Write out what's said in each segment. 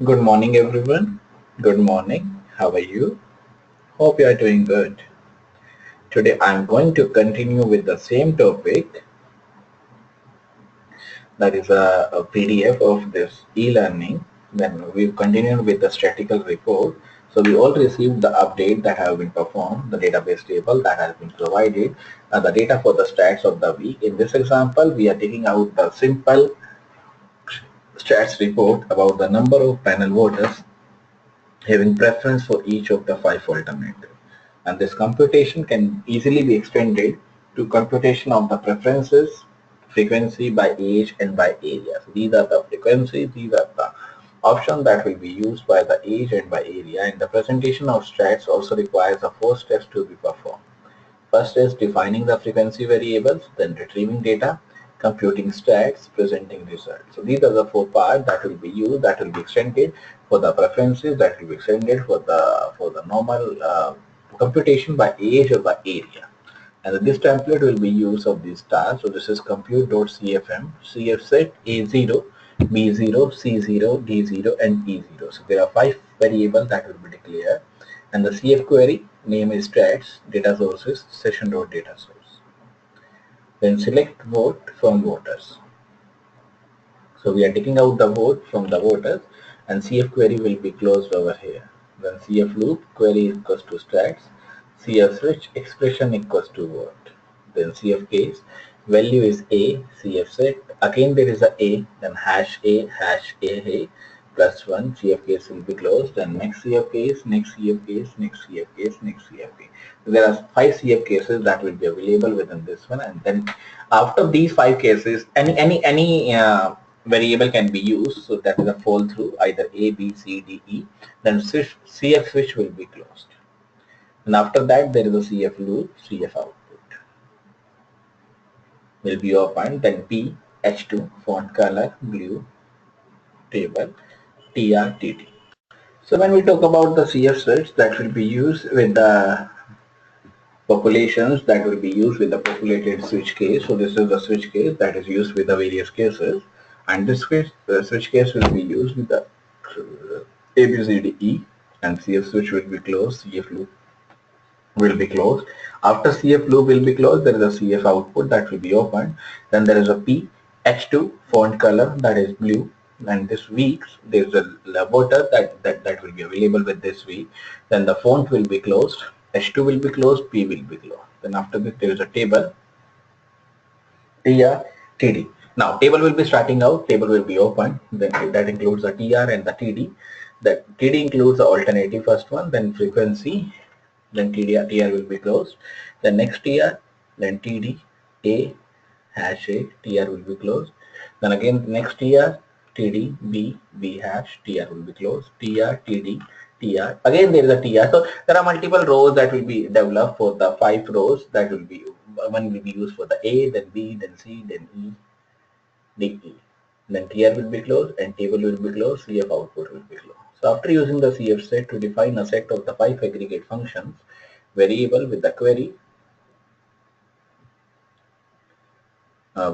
Good morning, everyone. Good morning. How are you? Hope you are doing good. Today I am going to continue with the same topic, that is a PDF of this e-learning. Then we continue with the statistical report. So we all received the update that have been performed, the database table that has been provided, the data for the stats of the week. In this example, we are taking out the simple stats report about the number of panel voters having preference for each of the 5 alternatives. And this computation can easily be extended to computation of the preferences, frequency by age and by area. So these are the frequencies, these are the options that will be used by the age and by area, and the presentation of stats also requires the 4 steps to be performed. First is defining the frequency variables, then retrieving data, computing stats, presenting results. So these are the 4 parts that will be used, that will be extended for the preferences, that will be extended for the normal computation by age or by area. And this template will be used of these tasks. So this is compute.cfm, cf set A0, B0, C0, D0 and E0. So there are 5 variables that will be declared. And the CF query name is stats, data sources, session.data source. Then select vote from voters. So we are taking out the vote from the voters, and CF query will be closed over here. Then CF loop query equals to stats, CF switch expression equals to vote. Then CF case value is A, CF set. Again there is a, then hash A plus 1, CF case will be closed. Then next CF case, next CF case, next CF case, next CF case. So there are 5 CF cases that will be available within this one, and then after these 5 cases, any variable can be used. So that is a fall through, either A, B, C, D, E. Then CF switch will be closed. And after that, there is a CF loop, CF output will be opened. Then P, H2, font color, blue, table, TR, TT. So when we talk about the CF switch, that will be used with the populations, that will be used with the populated switch case. So this is the switch case that is used with the various cases, and this case, the switch case will be used with the A, B, C, D, E, and CF switch will be closed, CF loop will be closed. After CF loop will be closed, there is a CF output that will be opened. Then there is a P, H2, font color, that is blue. And this week's, there is a voter that will be available with this week. Then the font will be closed, H2 will be closed, P will be closed. Then after this, there is a table, TR, TD. Now table will be starting out, table will be open, then that includes the TR and the TD. That TD includes the alternative first one, then frequency, then TR will be closed. The next TR, then TD, A, hash A, TR will be closed. Then again next TR, TD, B, B hash, TR will be closed. TR, TD, TR. Again there is a TR. So there are multiple rows that will be developed for the 5 rows that will be, one will be used for the A, then B, then C, then E, D, E. Then TR will be closed and table will be closed, CF output will be closed. So after using the CF set to define a set of the 5 aggregate functions, variable with the query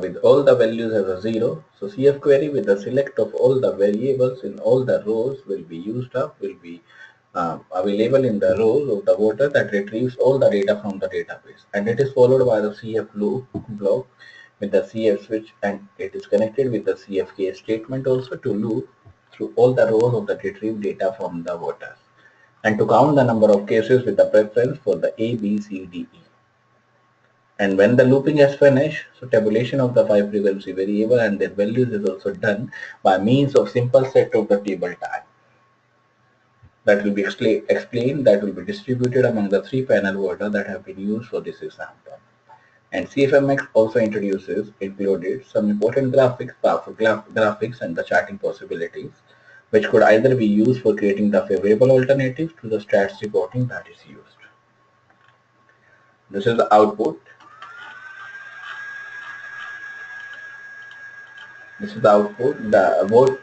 with all the values as a 0. So CF query with the select of all the variables in all the rows will be used up, will be available in the rows of the voter that retrieves all the data from the database. And it is followed by the CF loop block with the CF switch, and it is connected with the CF case statement also to loop through all the rows of the retrieved data from the voters, and to count the number of cases with the preference for the A, B, C, D, E. And when the looping is finished, so tabulation of the 5 frequency variable and their values is also done by means of simple set of the table tag. That will be explained, that will be distributed among the 3 panel order that have been used for this example. And CFMX also included some important graphics, powerful graphics and the charting possibilities, which could either be used for creating the favorable alternatives to the stats reporting that is used. This is the output. This is the output. The vote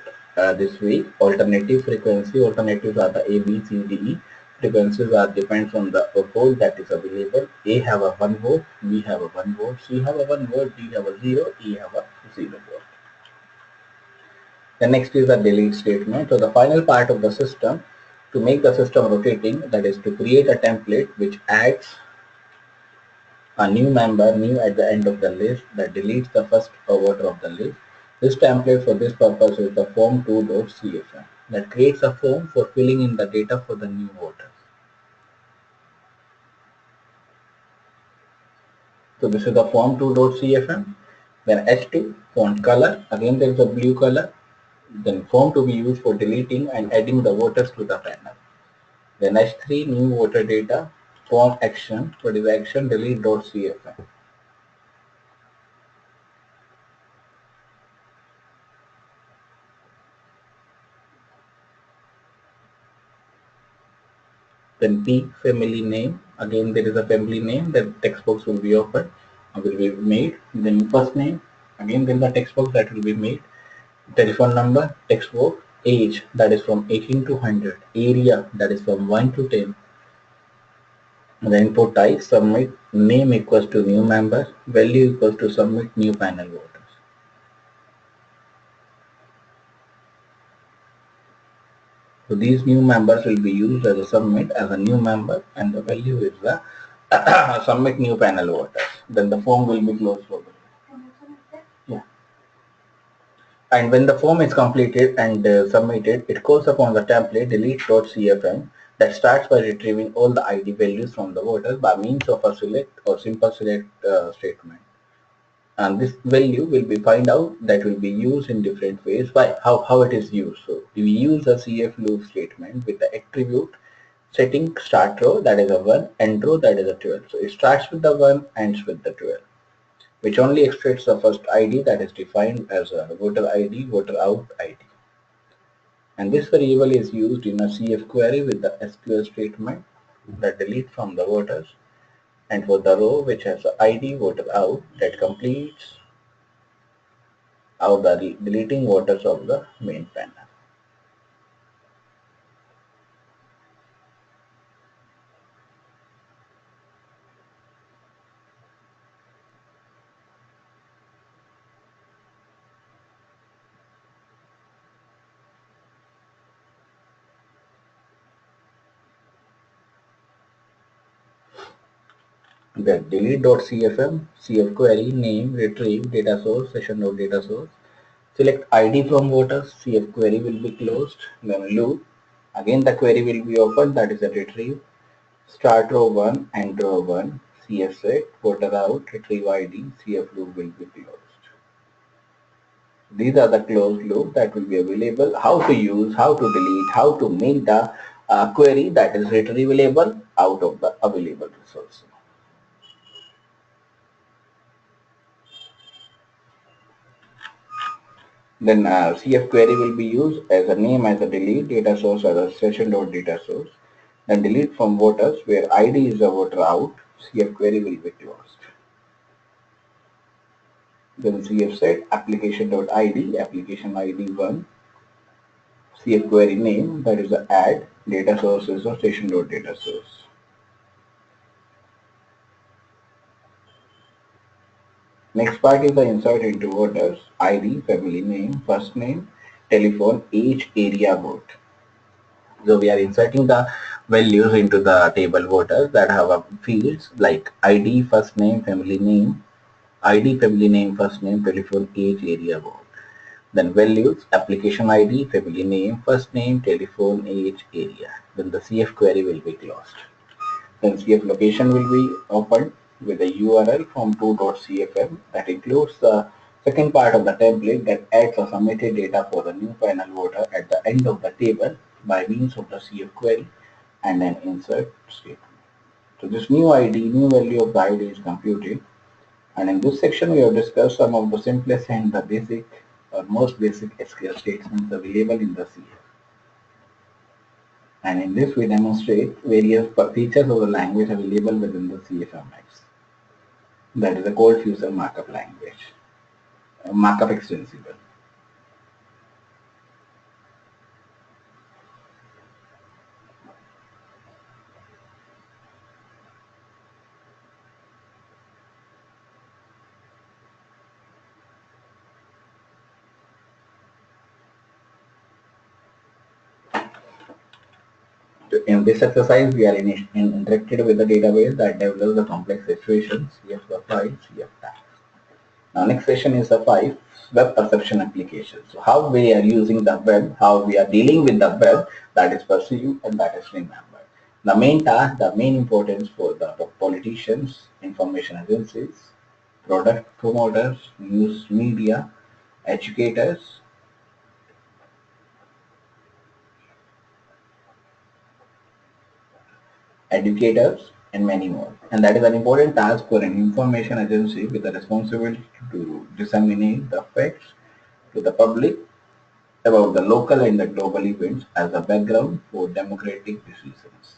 this week, alternative frequency. Alternatives are the A, B, C, D, E. Frequencies are depends on the vote that is available. A have a 1 vote, B have a 1 vote, C have a 1 vote, D have a 0, E have a 0 vote. The next is the delete statement. So the final part of the system, to make the system rotating, that is to create a template which adds a new member new at the end of the list that deletes the first voter of the list. This template for this purpose is the form2.cfm that creates a form for filling in the data for the new voters. So this is the form2.cfm. Then H2 font color. Again there is a blue color. Then form to be used for deleting and adding the voters to the panel. Then H3 new voter data. Form action. What is action? Delete.cfm. Then P family name. Again there is a family name. The text box will be opened, will be made. Then first name. Again there is a text box that will be made. Telephone number, text box. Age, that is from 18 to 100. Area, that is from 1 to 10. The input type submit. Name equals to new member. Value equals to submit new panel voters. So these new members will be used as a submit as a new member, and the value is the submit new panel voters. Then the form will be closed over. Yeah. And when the form is completed and submitted, it calls upon the template delete.cfm that starts by retrieving all the ID values from the voters by means of a select or simple select statement. And this value will be find out that will be used in different ways by how it is used. So we use a CF loop statement with the attribute setting start row, that is a 1, end row, that is a 12. So it starts with the 1, ends with the 12, which only extracts the first ID that is defined as a voter ID, voter out ID. And this variable is used in a CF query with the SQL statement that delete from the voters, and for the row which has the ID voter out that completes out the deleting voters of the main panel. The delete.cfm, CF query, name, retrieve, data source, session.data source. Select ID from voters, CF query will be closed, then loop. Again the query will be opened, that is a retrieve. Start row 1, end row 1, CF set, voter out, retrieve ID, CF loop will be closed. These are the closed loop that will be available. How to use, how to delete, how to make the query that is retrievable out of the available resource. Then CF query will be used as a name as a delete, data source as a session.data source. Then delete from voters where ID is a voter out, CF query will be closed. Then CF set application.id, application ID 1, CF query name, that is the add, data source is a station.data source. Next part is the insert into voters, ID, family name, first name, telephone, age, area, vote. So we are inserting the values into the table voters that have a fields like ID, first name, family name, ID, family name, first name, telephone, age, area, vote. Then values, application ID, family name, first name, telephone, age, area. Then the CF query will be closed. Then CF location will be opened with a URL from 2.cfm that includes the second part of the template that adds the submitted data for the new final voter at the end of the table by means of the CF query and an insert statement. So this new ID, new value of the ID is computed, and in this section we have discussed some of the simplest and the basic or most basic SQL statements available in the CF. And in this we demonstrate various features of the language available within the CFMX. That is a cold fusion markup language, markup extensible. In this exercise, we are interacted with the database that develops the complex situations, CF the files, CF tags. Now, next session is the 5 web perception applications. So, how we are using the web, how we are dealing with the web that is perceived and that is remembered. The main task, the main importance for the politicians, information agencies, product promoters, news media, educators, and many more. And that is an important task for an information agency with the responsibility to disseminate the facts to the public about the local and the global events as a background for democratic decisions.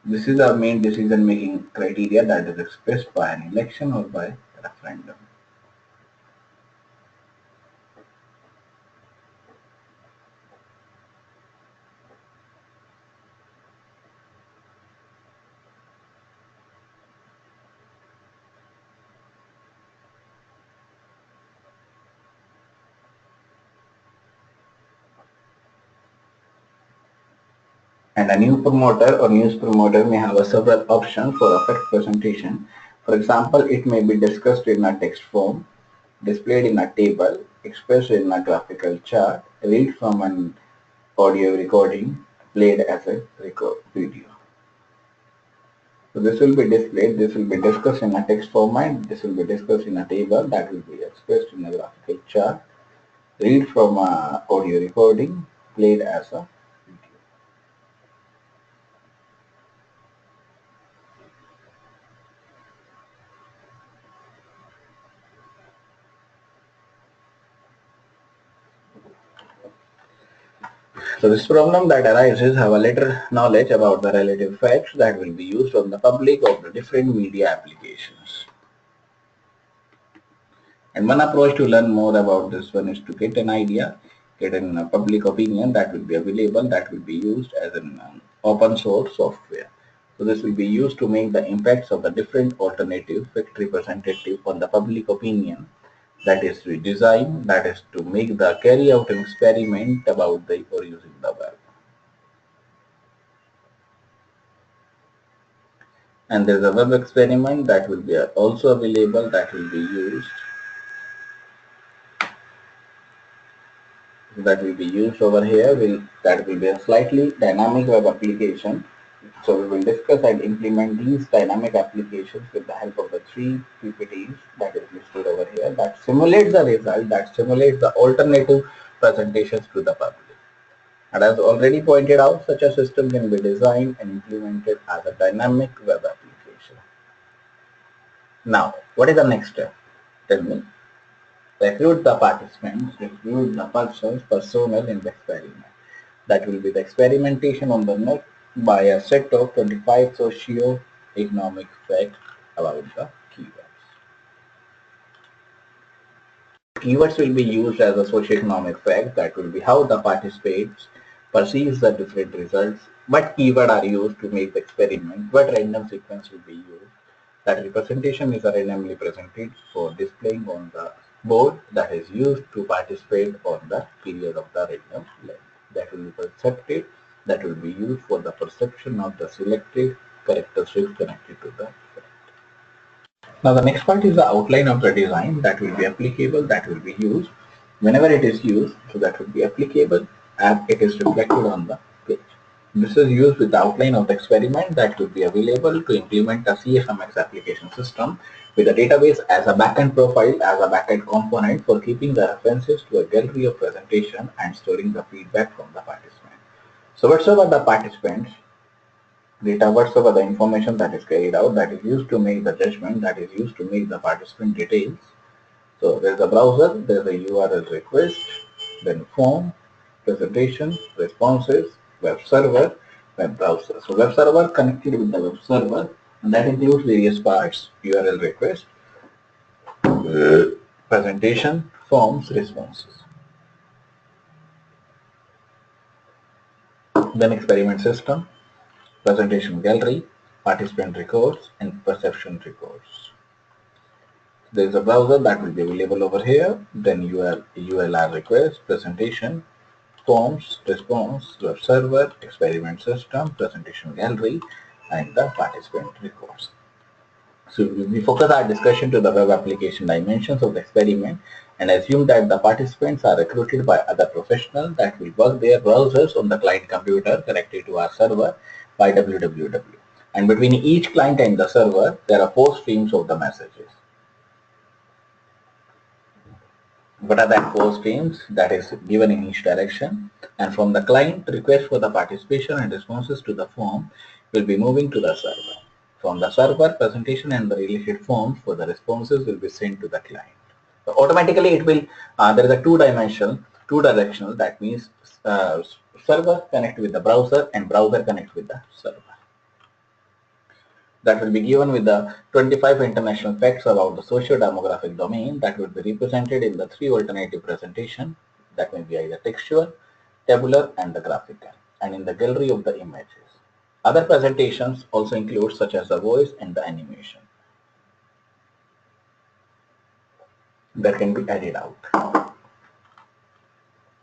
This is our main decision-making criteria that is expressed by an election or by referendum. And a new promoter or news promoter may have a several options for effect presentation. For example, it may be discussed in a text form, displayed in a table, expressed in a graphical chart, read from an audio recording, played as a video. So this will be displayed, this will be discussed in a text format, this will be discussed in a table, that will be expressed in a graphical chart, read from a audio recording, played as a video. So this problem that arises have a little knowledge about the relative facts that will be used on the public of the different media applications. And one approach to learn more about this one is to get an idea, get a public opinion that will be available, that will be used as an open source software. So this will be used to make the impacts of the different alternative fact representative on the public opinion, that is to design, that is to make the carry out an experiment about the or using the web. And there's a web experiment that will be also available that will be used over here. That will be a slightly dynamic web application. So we will discuss and implement these dynamic applications with the help of the 3 PPTs that is listed over here that simulates the result, that simulates the alternative presentations to the public. And as already pointed out, such a system can be designed and implemented as a dynamic web application. Now, what is the next step? Tell me. Recruit the participants, recruit the personnel in the experiment. That will be the experimentation on the net by a set of 25 socio-economic facts about the keywords. Keywords will be used as a socio-economic fact, that will be how the participants perceives the different results, what keyword are used to make the experiment, what random sequence will be used. That representation is randomly presented for displaying on the board that is used to participate on the period of the random length. That will be percepted, that will be used for the perception of the selected characteristics connected to the fact. Now the next part is the outline of the design that will be applicable, that will be used whenever it is used, so that will be applicable and it is reflected on the page. This is used with the outline of the experiment that will be available to implement a CFMX application system with a database as a backend profile, as a backend component for keeping the references to a gallery of presentation and storing the feedback from the participant. So whatsoever the participants data, whatsoever the information that is carried out, that is used to make the judgment, that is used to make the participant details. So there is a browser, there is a URL request, then form, presentation, responses, web server, web browser. So web server connected with the web server, and that includes various parts: URL request, presentation, forms, responses. Then experiment system, presentation gallery, participant records, and perception records. There is a browser that will be available over here. Then URL request, presentation, forms, response, web server, experiment system, presentation gallery, and the participant records. So we focus our discussion to the web application dimensions of the experiment and assume that the participants are recruited by other professionals that will work their browsers on the client computer connected to our server by www. And between each client and the server, there are 4 streams of the messages. What are that 4 streams? That is given in each direction. And from the client, request for the participation and responses to the form will be moving to the server. From the server, presentation and the related forms for the responses will be sent to the client. So automatically it will, there is a two directional, that means server connect with the browser and browser connect with the server. That will be given with the 25 international facts about the socio-demographic domain that will be represented in the 3 alternative presentation, that may be either textual, tabular, and the graphical, and in the gallery of the images. Other presentations also include such as the voice and the animation that can be added out.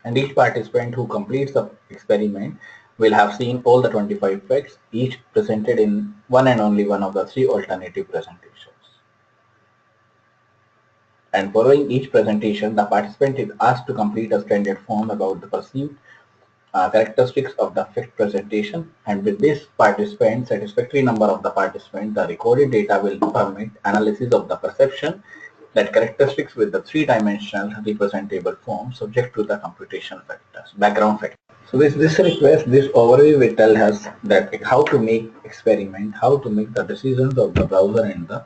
And each participant who completes the experiment will have seen all the 25 facts, each presented in one and only one of the 3 alternative presentations. And following each presentation, the participant is asked to complete a standard form about the perceived characteristics of the fact presentation. And with this participant, satisfactory number of the participants, the recorded data will permit analysis of the perception that characteristics with the 3-dimensional representable form subject to the computation factors, background factors. So this request, this overview will tell us that how to make experiment, how to make the decisions of the browser and the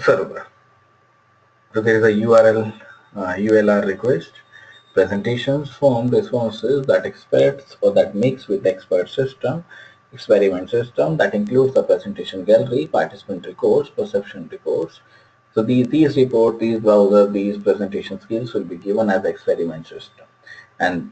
server. So there is a URL, ULR request, presentations, form, responses that experts or that mix with the expert system, experiment system that includes the presentation gallery, participant records, perception records. So these reports, these browser, these presentation skills will be given as the experiment system. And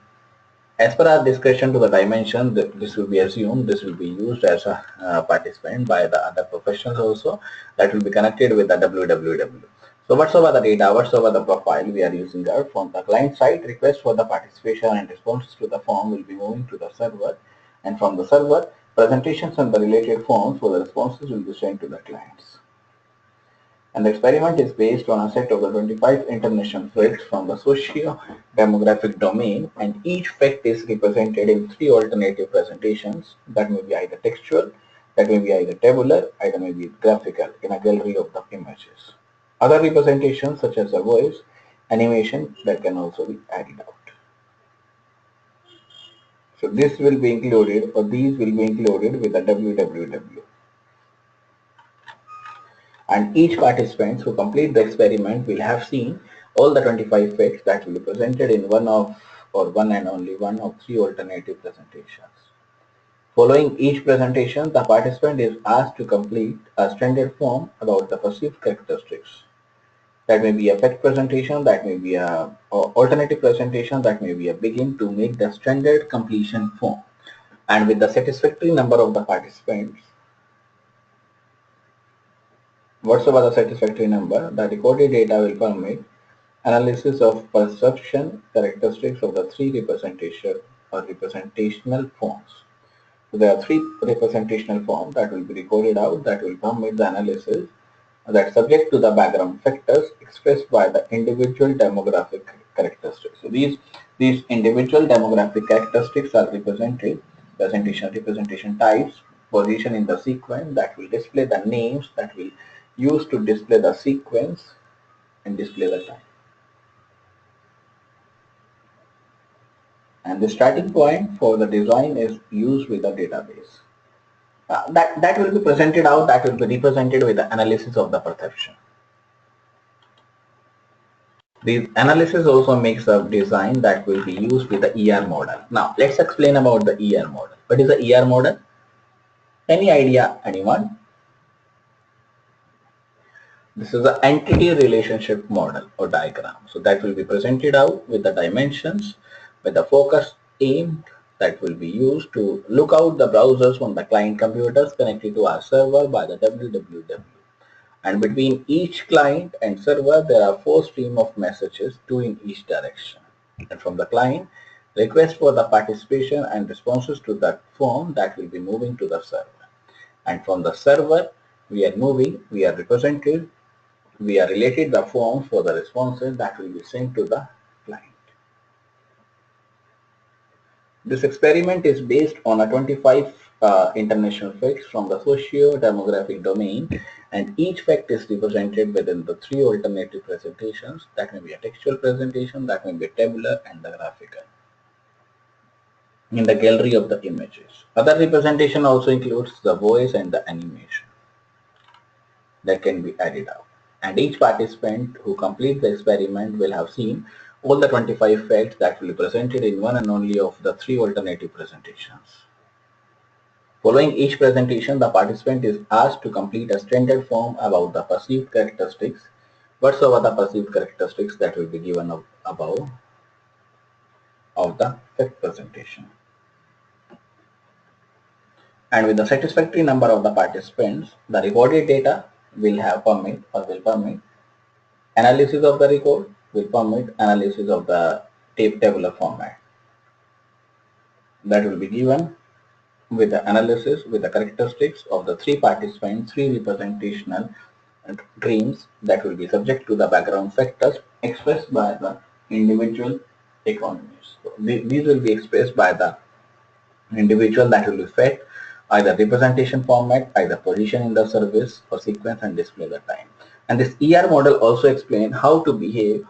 as per our discussion to the dimension, this will be assumed, this will be used as a participant by the other professionals also, that will be connected with the www. So whatsoever the data, whatsoever the profile we are using there, from the client side, request for the participation and responses to the form will be moving to the server, and from the server, presentations and the related forms for the responses will be sent to the clients. And the experiment is based on a set of the 25 international facts from the socio-demographic domain, and each fact is represented in 3 alternative presentations that may be either textual, that may be either tabular, either may be graphical in a gallery of the images. Other representations such as a voice, animation that can also be added out. So this will be included, or these will be included with the www. And each participant who complete the experiment will have seen all the 25 facts that will be presented in one and only one of 3 alternative presentations. Following each presentation, the participant is asked to complete a standard form about the perceived characteristics. That may be a fact presentation, that may be a alternative presentation, that may be a begin to make the standard completion form. And with the satisfactory number of the participants, whatsoever the satisfactory number, the recorded data will permit analysis of perception characteristics of the 3 representation or representational forms. So there are 3 representational forms that will be recorded out that will permit the analysis that subject to the background factors expressed by the individual demographic characteristics. So these individual demographic characteristics are represented, representation types, position in the sequence that will display the names that will use to display the sequence and display the time. And the starting point for the design is used with the database. That will be presented out, that will be represented with the analysis of the perception. The analysis also makes a design that will be used with the ER model. Now let's explain about the ER model. What is the ER model? Any idea, anyone? This is the entity relationship model or diagram. So that will be presented out with the dimensions, with the focus aimed that will be used to look out the browsers on the client computers connected to our server by the www. And between each client and server, there are 4 streams of messages, 2 in each direction. And from the client, request for the participation and responses to that form that will be moving to the server. And from the server, we are represented, we are related the forms for the responses that will be sent to the client. This experiment is based on a 25 international facts from the socio-demographic domain, and each fact is represented within the three alternative presentations. That may be a textual presentation, that may be tabular, and the graphical in the gallery of the images. Other representation also includes the voice and the animation that can be added up. And each participant who completes the experiment will have seen all the 25 facts that will be presented in one and only of the three alternative presentations. Following each presentation, the participant is asked to complete a standard form about the perceived characteristics. Whatsoever the perceived characteristics that will be given above of the fact presentation. And with the satisfactory number of the participants, the recorded data will permit analysis of the record, will permit analysis of the tabular format. That will be given with the analysis with the characteristics of the three participants, three representational dreams that will be subject to the background factors expressed by the individual economies. So these will be expressed by the individual that will affect either representation format, either position in the service or sequence and display the time. And this ER model also explains how to behave,